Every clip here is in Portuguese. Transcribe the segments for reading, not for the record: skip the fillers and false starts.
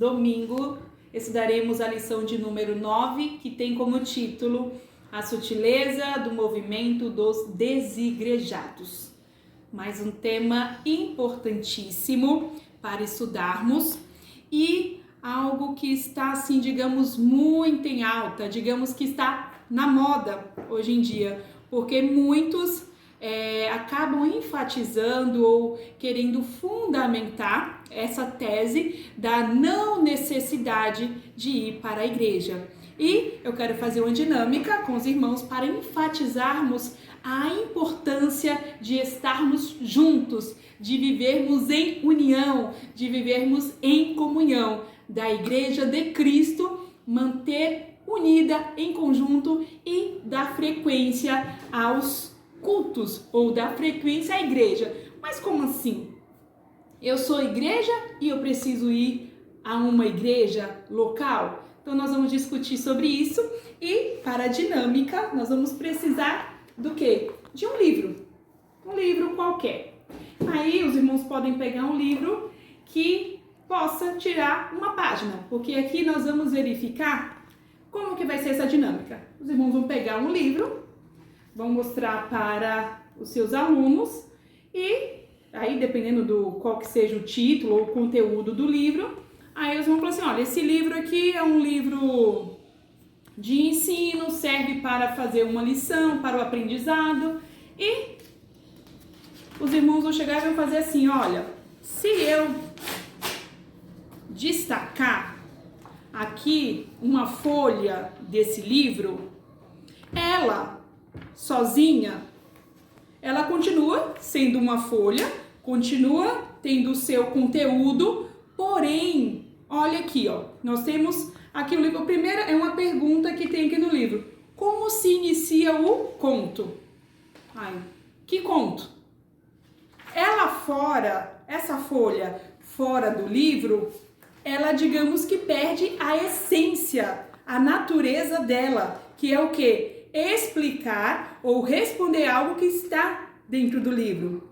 domingo estudaremos a lição de número 9, que tem como título A Sutileza do Movimento dos Desigrejados. Mais um tema importantíssimo para estudarmos e algo que está, assim, digamos, muito em alta, digamos que está na moda hoje em dia, porque muitos acabam enfatizando ou querendo fundamentar essa tese da não necessidade de ir para a igreja. E eu quero fazer uma dinâmica com os irmãos para enfatizarmos a importância de estarmos juntos, de vivermos em união, de vivermos em comunhão, da Igreja de Cristo, manter unida em conjunto e da frequência aos cultos ou da frequência à igreja. Mas como assim? Eu sou igreja e eu preciso ir a uma igreja local? Então nós vamos discutir sobre isso e para a dinâmica nós vamos precisar do quê? De um livro qualquer. Aí os irmãos podem pegar um livro que possa tirar uma página, porque aqui nós vamos verificar como que vai ser essa dinâmica. Os irmãos vão pegar um livro, vão mostrar para os seus alunos e aí, dependendo do qual que seja o título ou o conteúdo do livro, aí eles vão falar assim, olha, esse livro aqui é um livro de ensino, serve para fazer uma lição, para o aprendizado, e os irmãos vão chegar e vão fazer assim, olha, se eu destacar aqui uma folha desse livro, ela sozinha, ela continua sendo uma folha, continua tendo o seu conteúdo, porém, olha aqui, ó, nós temos aqui o livro. A primeira é uma pergunta que tem aqui no livro. Como se inicia o conto? Ai, que conto? Ela fora, essa folha fora do livro, ela, digamos que perde a essência, a natureza dela, que é o quê? Explicar ou responder algo que está dentro do livro.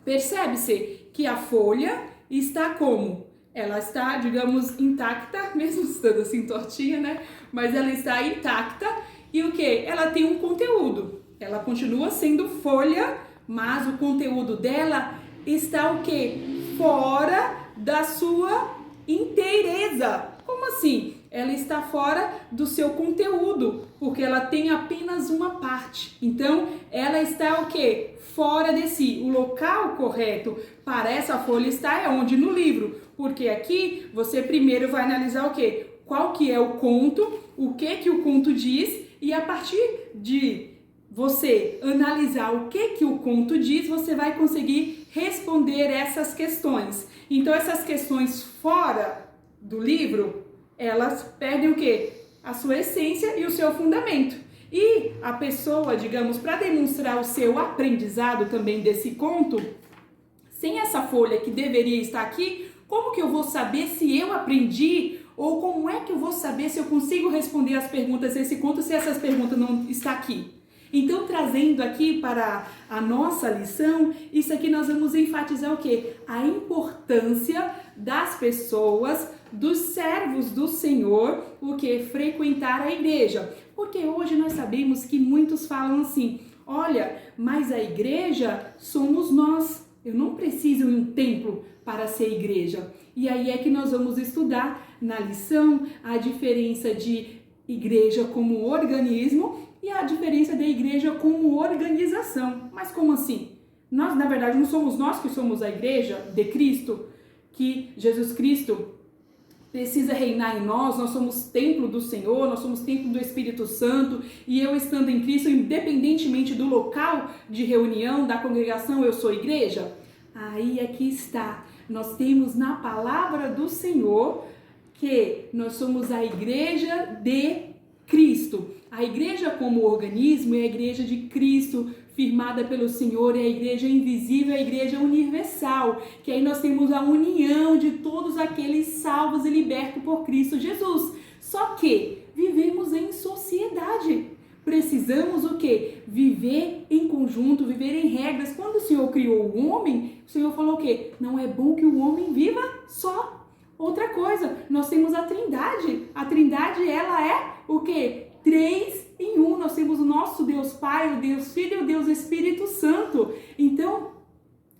Percebe-se que a folha está como? Ela está, digamos, intacta, mesmo estando assim tortinha, né? Mas ela está intacta e o que? Ela tem um conteúdo. Ela continua sendo folha, mas o conteúdo dela está o que? Fora da sua inteireza. Como assim? Ela está fora do seu conteúdo, porque ela tem apenas uma parte. Então, ela está o quê? Fora de si. O local correto para essa folha está é onde? No livro. Porque aqui você primeiro vai analisar o quê? Qual que é o conto, o que o conto diz, e a partir de você analisar o que o conto diz, você vai conseguir responder essas questões. Então, essas questões fora do livro, elas perdem o quê? A sua essência e o seu fundamento. E a pessoa, digamos, para demonstrar o seu aprendizado também desse conto, sem essa folha que deveria estar aqui, como que eu vou saber se eu aprendi? Ou como é que eu vou saber se eu consigo responder as perguntas desse conto se essas perguntas não estão aqui? Então, trazendo aqui para a nossa lição, isso aqui nós vamos enfatizar o quê? A importância das pessoas, dos servos do Senhor, o que? Frequentar a igreja. Porque hoje nós sabemos que muitos falam assim, olha, mas a igreja somos nós. Eu não preciso de um templo para ser igreja. E aí é que nós vamos estudar na lição a diferença de igreja como organismo e a diferença da igreja como organização. Mas como assim? Nós, na verdade, não somos nós que somos a igreja de Cristo, que Jesus Cristo precisa reinar em nós somos templo do Senhor, nós somos templo do Espírito Santo, e eu estando em Cristo, independentemente do local de reunião, da congregação, eu sou igreja? Aí aqui está, nós temos na palavra do Senhor que nós somos a igreja de Cristo. A igreja como organismo é a igreja de Cristo, firmada pelo Senhor, é a igreja invisível, é a igreja universal, que aí nós temos a união de todos aqueles salvos e libertos por Cristo Jesus. Só que vivemos em sociedade. Precisamos o quê? Viver em conjunto, viver em regras. Quando o Senhor criou o homem, o Senhor falou o quê? Não é bom que o homem viva só. Outra coisa, nós temos a Trindade. A Trindade, ela é o quê? 3 em 1. Nós temos o nosso Deus Pai, o Deus Filho e o Deus Espírito Santo. Então,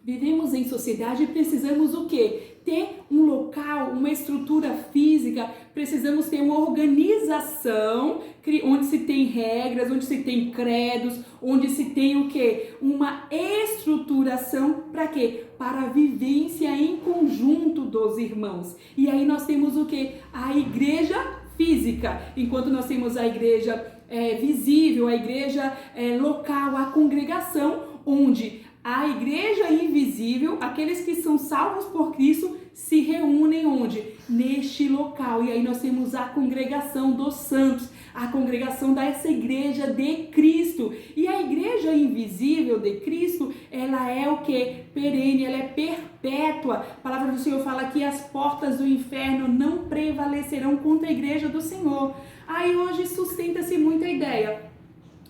vivemos em sociedade e precisamos o quê? Ter um local, uma estrutura física, precisamos ter uma organização onde se tem regras, onde se tem credos, onde se tem o quê? Uma estruturação para quê? Para a vivência em conjunto dos irmãos. E aí nós temos o quê? A igreja física, enquanto nós temos a igreja visível, a igreja local, a congregação, onde a igreja invisível, aqueles que são salvos por Cristo, se reúnem onde? Neste local. E aí nós temos a congregação dos santos, a congregação dessa igreja de Cristo. E a igreja invisível de Cristo, ela é o que? Perene, ela é perpétua. A palavra do Senhor fala que as portas do inferno não prevalecerão contra a igreja do Senhor. Aí hoje sustenta-se muita ideia.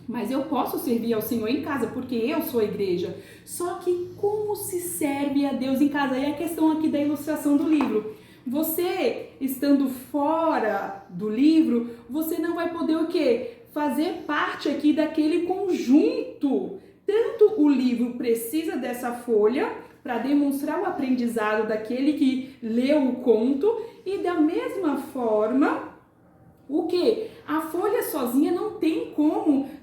Mas eu posso servir ao Senhor em casa, porque eu sou a igreja. Só que como se serve a Deus em casa? Aí é a questão aqui da ilustração do livro. Você, estando fora do livro, você não vai poder o quê? Fazer parte aqui daquele conjunto. Tanto o livro precisa dessa folha para demonstrar o aprendizado daquele que leu o conto, e da mesma forma, o quê? A folha sozinha não tem como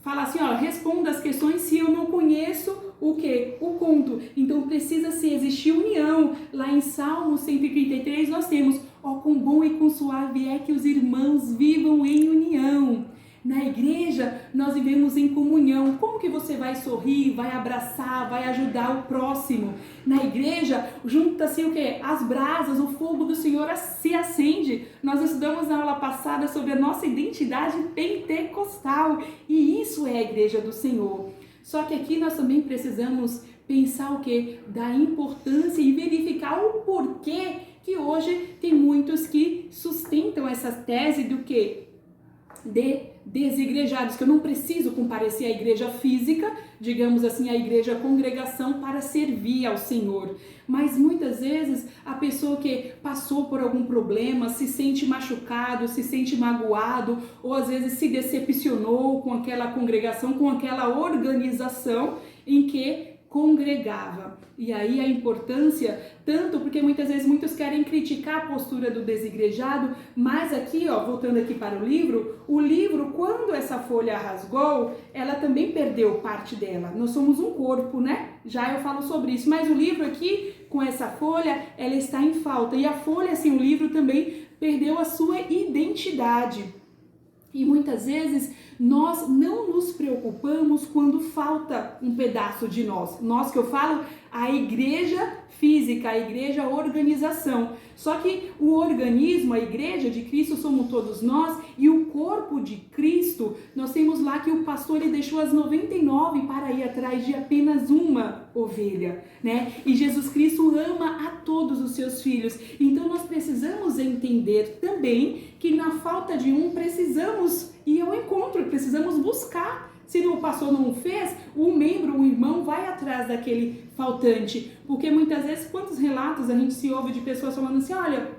falar assim, ó, responda as questões se eu não conheço o quê? O conto. Então precisa-se existir união. Lá em Salmo 133 nós temos, ó, quão bom e quão suave é que os irmãos vivam em união. Na igreja nós vivemos em comunhão. Como que você vai sorrir, vai abraçar, vai ajudar o próximo? Na igreja junta-se o quê? As brasas, o fogo do Senhor se acende. Nós estudamos na aula passada sobre a nossa identidade pentecostal, e isso é a igreja do Senhor. Só que aqui nós também precisamos pensar o quê? Da importância e verificar o porquê que hoje tem muitos que sustentam essa tese do quê? De desigrejados, que eu não preciso comparecer à igreja física, digamos assim, à igreja congregação, para servir ao Senhor. Mas muitas vezes a pessoa que passou por algum problema se sente machucado, se sente magoado, ou às vezes se decepcionou com aquela congregação, com aquela organização em que congregava. E aí a importância, tanto porque muitas vezes muitos querem criticar a postura do desigrejado, mas aqui, ó, voltando aqui para o livro, quando essa folha rasgou, ela também perdeu parte dela. Nós somos um corpo, né? Já eu falo sobre isso, mas o livro aqui, com essa folha, ela está em falta. E a folha, assim, o livro também perdeu a sua identidade. E muitas vezes nós não nos preocupamos quando falta um pedaço de nós. Nós que eu falo, a igreja física, a igreja organização. Só que o organismo, a igreja de Cristo somos todos nós, e o corpo de Cristo, nós temos lá que o pastor ele deixou as 99 para ir atrás de apenas uma ovelha, né? E Jesus Cristo ama a todos os seus filhos. Então nós precisamos entender também que na falta de um precisamos ir ao encontro, precisamos buscar. Se o pastor não fez, o membro, o irmão vai atrás daquele faltante. Porque muitas vezes, quantos relatos a gente se ouve de pessoas falando assim, olha,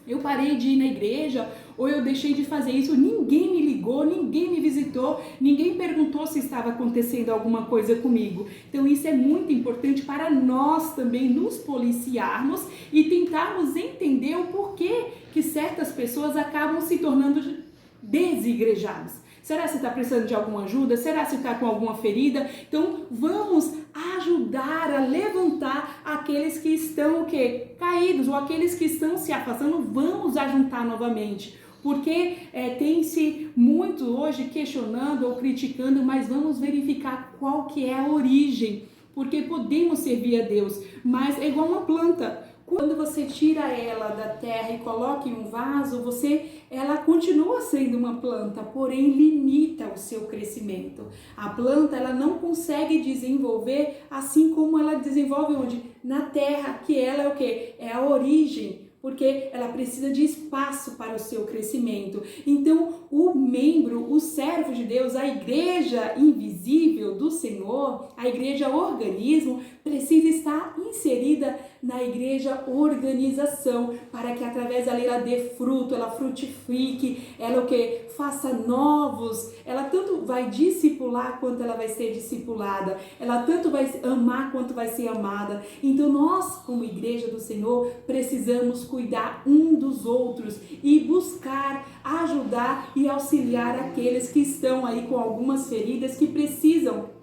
eu parei de ir na igreja, ou eu deixei de fazer isso, ninguém me ligou, ninguém me visitou, ninguém perguntou se estava acontecendo alguma coisa comigo. Então isso é muito importante para nós também nos policiarmos e tentarmos entender o porquê que certas pessoas acabam se tornando desigrejados. Será que você está precisando de alguma ajuda? Será que você está com alguma ferida? Então vamos ajudar a levantar aqueles que estão o quê? Caídos, ou aqueles que estão se afastando, vamos ajuntar novamente. Porque tem-se muito hoje questionando ou criticando, mas vamos verificar qual que é a origem. Porque podemos servir a Deus, mas é igual uma planta. Quando você tira ela da terra e coloca em um vaso, ela continua sendo uma planta, porém limita o seu crescimento. A planta ela não consegue desenvolver assim como ela desenvolve onde? Na terra, que ela é o quê? É a origem. Porque ela precisa de espaço para o seu crescimento. Então, o membro, o servo de Deus, a igreja invisível do Senhor, a igreja organismo, precisa estar inserida na igreja organização, para que através dela ela dê fruto, ela frutifique, ela o que? Faça novos, ela tanto vai discipular quanto ela vai ser discipulada, ela tanto vai amar quanto vai ser amada. Então nós, como igreja do Senhor, precisamos cuidar um dos outros e buscar ajudar e auxiliar aqueles que estão aí com algumas feridas que precisam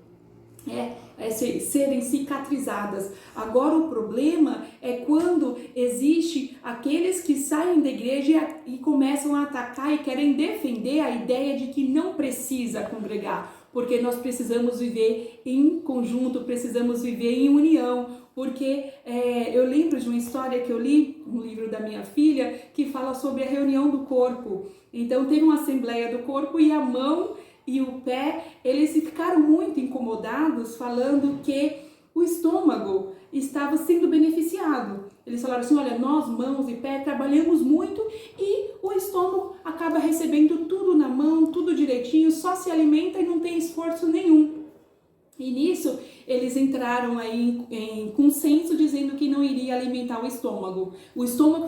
serem cicatrizadas. Agora o problema é quando existe aqueles que saem da igreja e começam a atacar e querem defender a ideia de que não precisa congregar, porque nós precisamos viver em conjunto, precisamos viver em união, porque eu lembro de uma história que eu li no livro da minha filha, que fala sobre a reunião do corpo. Então teve uma assembleia do corpo e a mão e o pé, eles ficaram muito incomodados, falando que o estômago estava sendo beneficiado. Eles falaram assim, olha, nós mãos e pé trabalhamos muito e o estômago acaba recebendo tudo na mão, tudo direitinho, só se alimenta e não tem esforço nenhum. E nisso eles entraram aí em consenso dizendo que não iria alimentar o estômago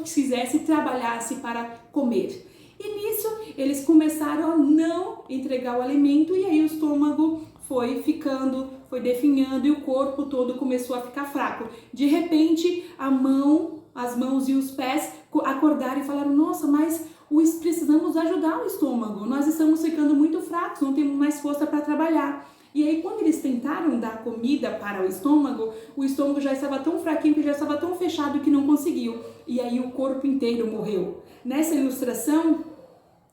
que quisesse trabalhasse para comer. E nisso eles começaram a não entregar o alimento e aí o estômago foi ficando, foi definhando e o corpo todo começou a ficar fraco. De repente as mãos e os pés acordaram e falaram, nossa, mas precisamos ajudar o estômago, nós estamos ficando muito fracos, não temos mais força para trabalhar. E aí quando eles tentaram dar comida para o estômago já estava tão fraquinho, que já estava tão fechado que não conseguiu. E aí o corpo inteiro morreu. Nessa ilustração,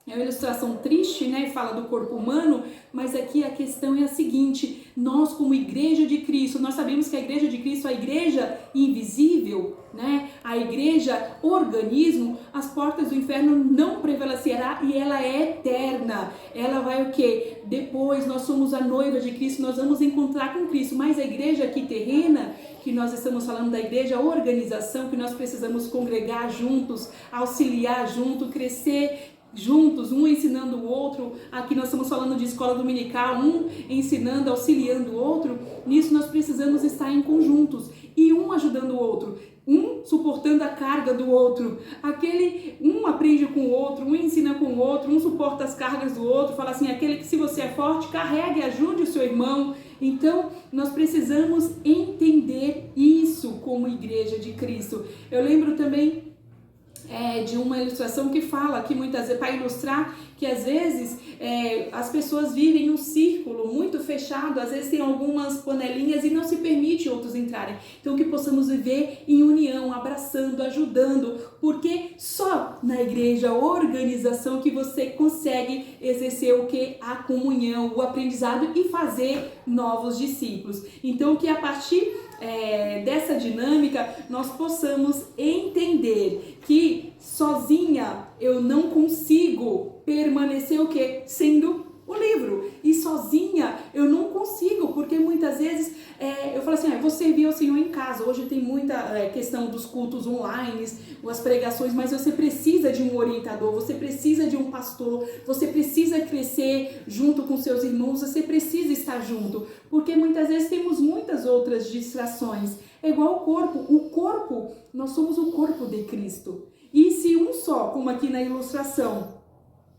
é uma ilustração triste, né? Fala do corpo humano, mas aqui a questão é a seguinte, nós como igreja de Cristo, nós sabemos que a igreja de Cristo é a igreja invisível, né? A igreja organismo, as portas do inferno não prevalecerá e ela é eterna. Ela vai o quê? Depois nós somos a noiva de Cristo, nós vamos encontrar com Cristo, mas a igreja aqui terrena, que nós estamos falando da igreja, a organização, que nós precisamos congregar juntos, auxiliar junto, crescer juntos, um ensinando o outro. Aqui nós estamos falando de escola dominical, um ensinando, auxiliando o outro. Nisso nós precisamos estar em conjuntos e um ajudando o outro, um suportando a carga do outro. Um aprende com o outro, um ensina com o outro, um suporta as cargas do outro, fala assim, aquele que se você é forte, carregue, ajude o seu irmão. Então, nós precisamos entender isso como igreja de Cristo. Eu lembro também de uma ilustração que fala que muitas vezes, para ilustrar que às vezes as pessoas vivem um círculo muito fechado, às vezes tem algumas panelinhas e não se permite outros entrarem. Então que possamos viver em união, abraçando, ajudando, porque só na igreja, a organização, que você consegue exercer o que? A comunhão, o aprendizado e fazer novos discípulos. Então que a partir dessa dinâmica nós possamos entender que sozinha eu não consigo permanecer o quê? Sendo o livro. E sozinha eu não consigo, porque muitas vezes eu falo assim, vou servir ao Senhor em casa. Hoje tem muita questão dos cultos online, as pregações, mas você precisa de um orientador, você precisa de um pastor, você precisa crescer junto com seus irmãos, você precisa estar junto, porque muitas vezes temos muitas outras distrações. É igual o corpo, nós somos o corpo de Cristo. E se um só, como aqui na ilustração,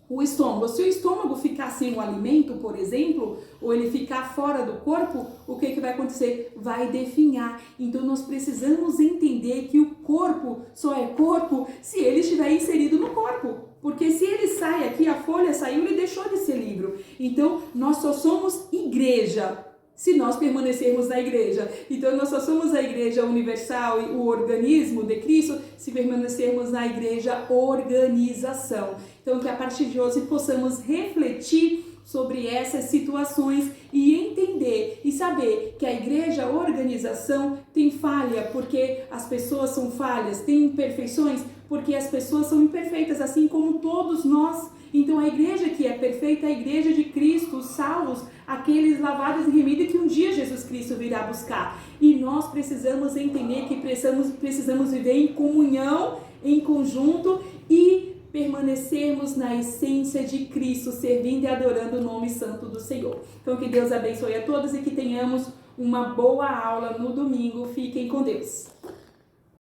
se o estômago ficar sem o alimento, por exemplo, ou ele ficar fora do corpo, o que vai acontecer? Vai definhar. Então nós precisamos entender que o corpo só é corpo se ele estiver inserido no corpo. Porque se ele sai aqui, a folha saiu, ele deixou de ser livro. Então nós só somos igreja se nós permanecermos na igreja. Então nós só somos a igreja universal e o organismo de Cristo se permanecermos na igreja organização. Então que a partir de hoje possamos refletir sobre essas situações e entender e saber que a igreja organização tem falha porque as pessoas são falhas, tem imperfeições porque as pessoas são imperfeitas, assim como todos nós. Então a igreja que é perfeita é a igreja de Cristo, os salvos, aqueles lavados e remidos que um dia Jesus Cristo virá buscar. E nós precisamos entender que precisamos viver em comunhão, em conjunto e permanecermos na essência de Cristo, servindo e adorando o nome santo do Senhor. Então que Deus abençoe a todos e que tenhamos uma boa aula no domingo. Fiquem com Deus.